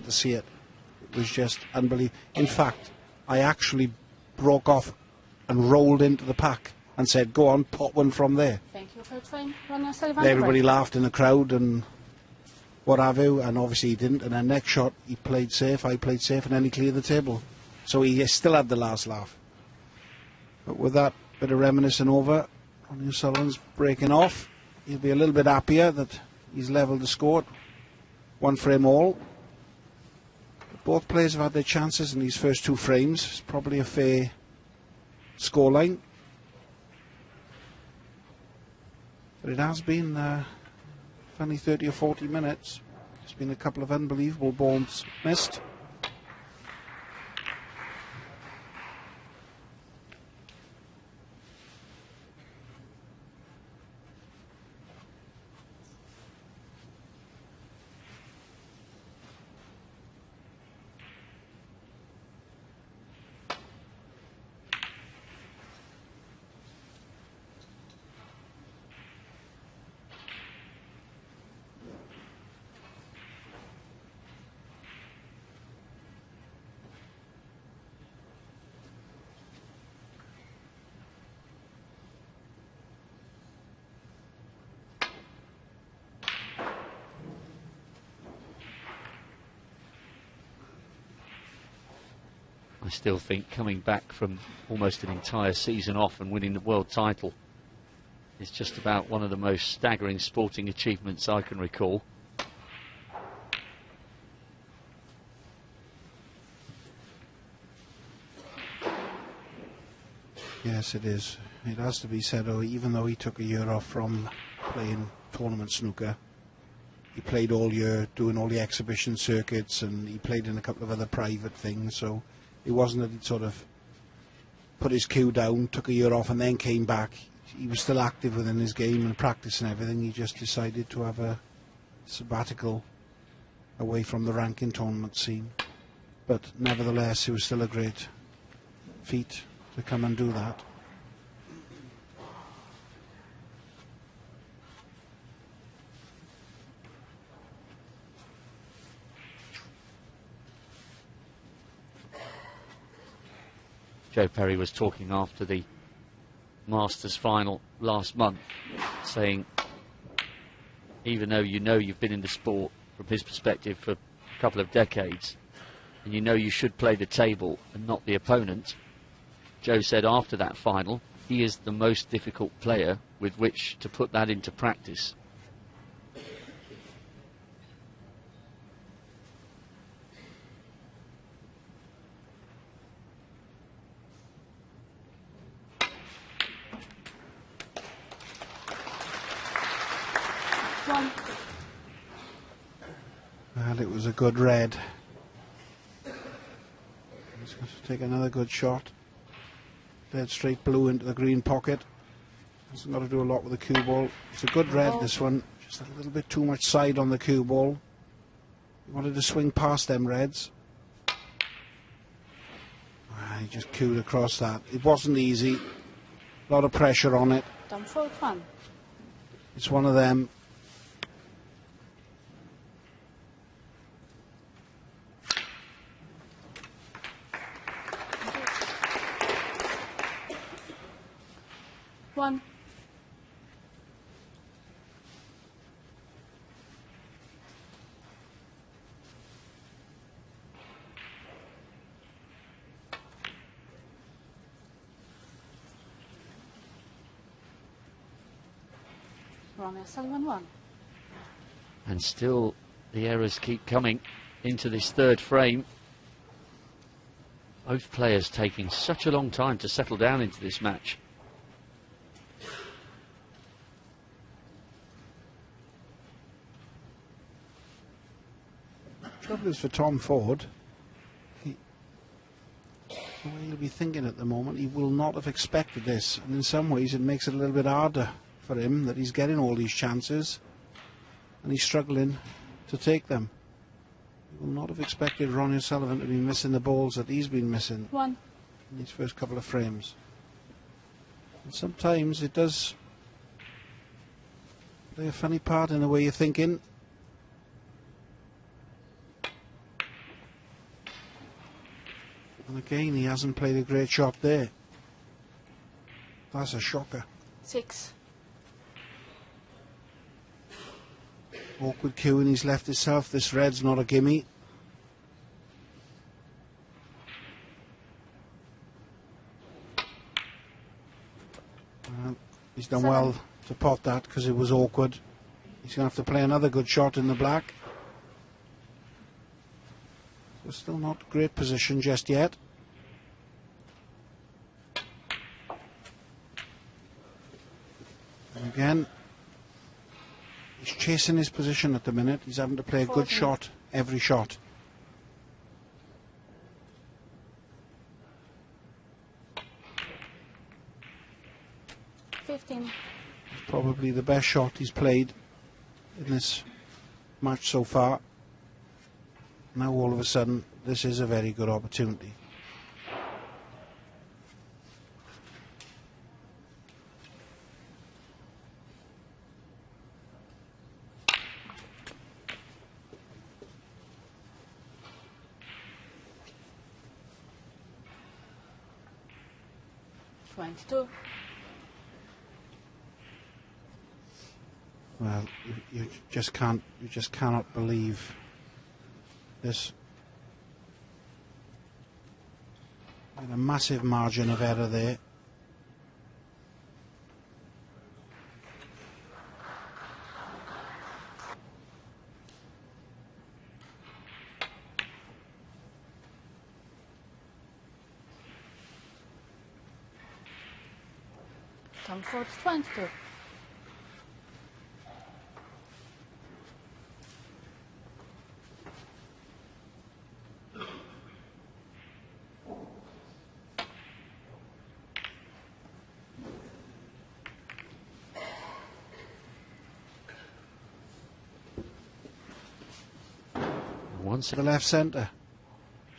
to see it. It was just unbelievable. In fact, I actually broke off and rolled into the pack and said, go on, pot one from there. Thank you for your time, Ronnie Sullivan. Everybody laughed in the crowd and what have you, and obviously he didn't. And then next shot, he played safe, I played safe, and then he cleared the table. So he still had the last laugh. But with that bit of reminiscing over, Ronnie Sullivan's breaking off. He'll be a little bit happier that he's levelled the score. 1 frame all. Both players have had their chances in these first 2 frames. It's probably a fair scoreline. But it has been only 30 or 40 minutes. There's been a couple of unbelievable balls missed. I still think coming back from almost an entire season off and winning the world title is just about one of the most staggering sporting achievements I can recall. Yes, it is. It has to be said, even though he took a year off from playing tournament snooker, he played all year doing all the exhibition circuits, and he played in a couple of other private things, so it wasn't that he'd sort of put his cue down, took a year off and then came back. He was still active within his game and practice and everything. He just decided to have a sabbatical away from the ranking tournament scene. But nevertheless, it was still a great feat to come and do that. Joe Perry was talking after the Masters final last month, saying even though you know you've been in the sport from his perspective for a couple of decades and you know you should play the table and not the opponent, Joe said after that final he is the most difficult player with which to put that into practice. Well, it was a good red. He's going to take another good shot. Dead straight blue into the green pocket. Hasn't got to do a lot with the cue ball. It's a good red, this one. Just a little bit too much side on the cue ball. He wanted to swing past them reds. He just cued across that. It wasn't easy. A lot of pressure on it. Done for one. It's one of them. One. Ronnie Sullivan 1. And still the errors keep coming into this third frame. Both players taking such a long time to settle down into this match. Trouble is for Tom Ford, the way he'll be thinking at the moment, he will not have expected this, and in some ways it makes it a little bit harder for him that he's getting all these chances and he's struggling to take them. He will not have expected Ronnie O'Sullivan to be missing the balls that he's been missing One. in these first couple of frames. And sometimes it does play a funny part in the way you're thinking. And again, he hasn't played a great shot there. That's a shocker. 6. Awkward cue, and he's left himself. This red's not a gimme. He's done 7. well to pot that because it was awkward. He's going to have to play another good shot in the black. So still not great position just yet. And again, he's chasing his position at the minute. He's having to play a good 14. shot every shot. Probably the best shot he's played in this match so far. Now all of a sudden this is a very good opportunity. Well, you just cannot believe this. With a massive margin of error there. Come for 22. To the left centre.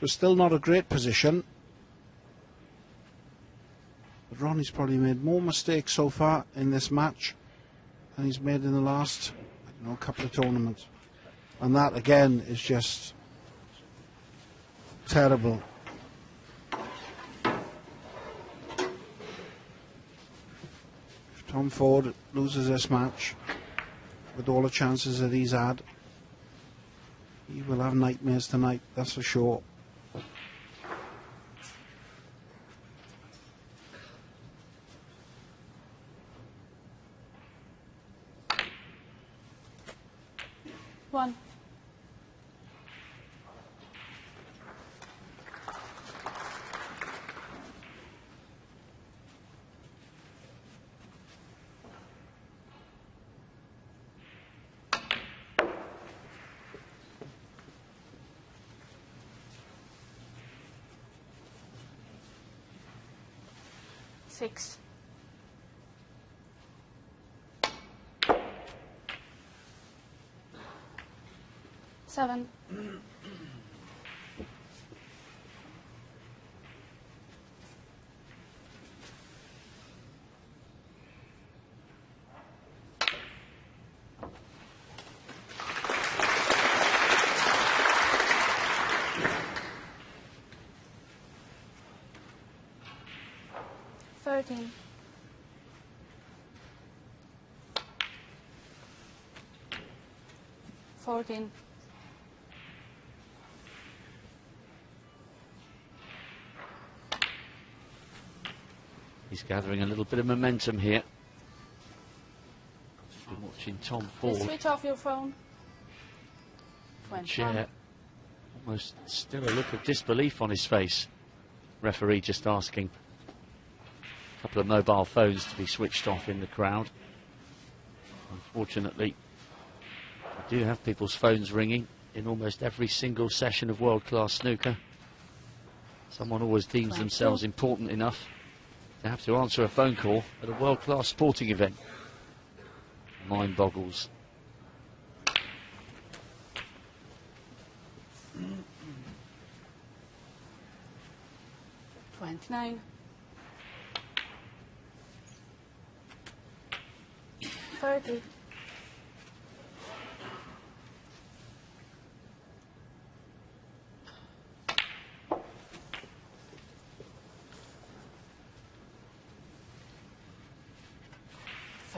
So still not a great position. But Ronnie's probably made more mistakes so far in this match than he's made in the last, couple of tournaments. And that again is just terrible. If Tom Ford loses this match with all the chances that he's had, he will have nightmares tonight, that's for sure. One. Six. Seven. Thirteen. 14. He's gathering a little bit of momentum here. Been watching Tom Ford. Please switch off your phone. 21. Chair. Almost still a look of disbelief on his face. Referee just asking a couple of mobile phones to be switched off in the crowd. Unfortunately, we do have people's phones ringing in almost every single session of world-class snooker. Someone always deems themselves important enough to have to answer a phone call at a world-class sporting event. Mind boggles. $29. 30.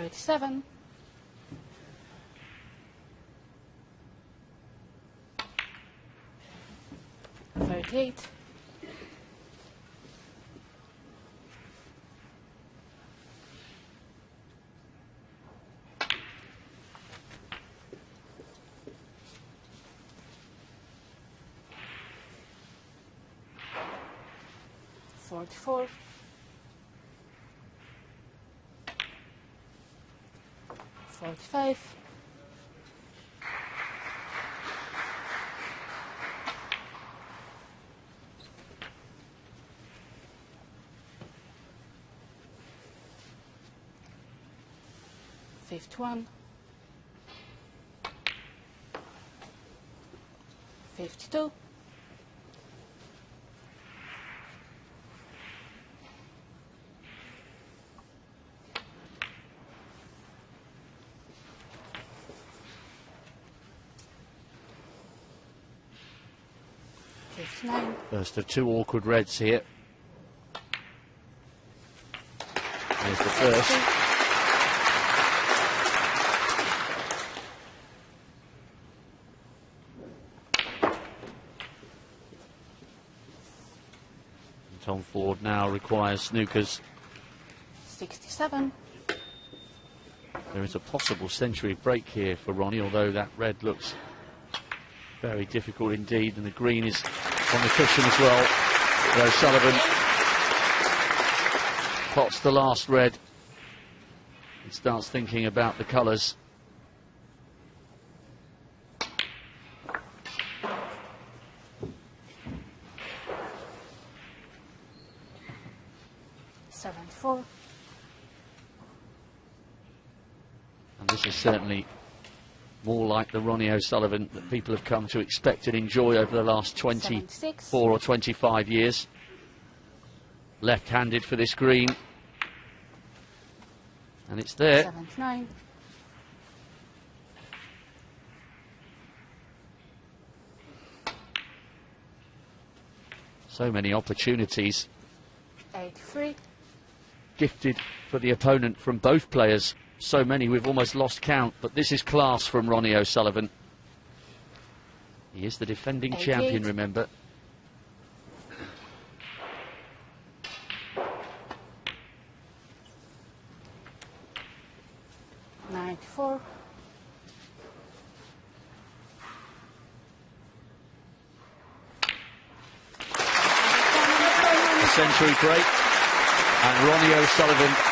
37. 38. 44. 45. 51. 52. 59. First of two awkward reds here. There's the first. And Tom Ford now requires snookers. 67. There is a possible century break here for Ronnie, although that red looks very difficult indeed, and the green is on the cushion as well. So Sullivan pots the last red and starts thinking about the colours. $74. And this is certainly more like the Ronnie O'Sullivan that people have come to expect and enjoy over the last 24 76. or 25 years. Left-handed for this green. And it's there. 79. So many opportunities 83. gifted for the opponent from both players. So many we've almost lost count, but this is class from Ronnie O'Sullivan. He is the defending 88. champion, remember. $94. A century break, and Ronnie O'Sullivan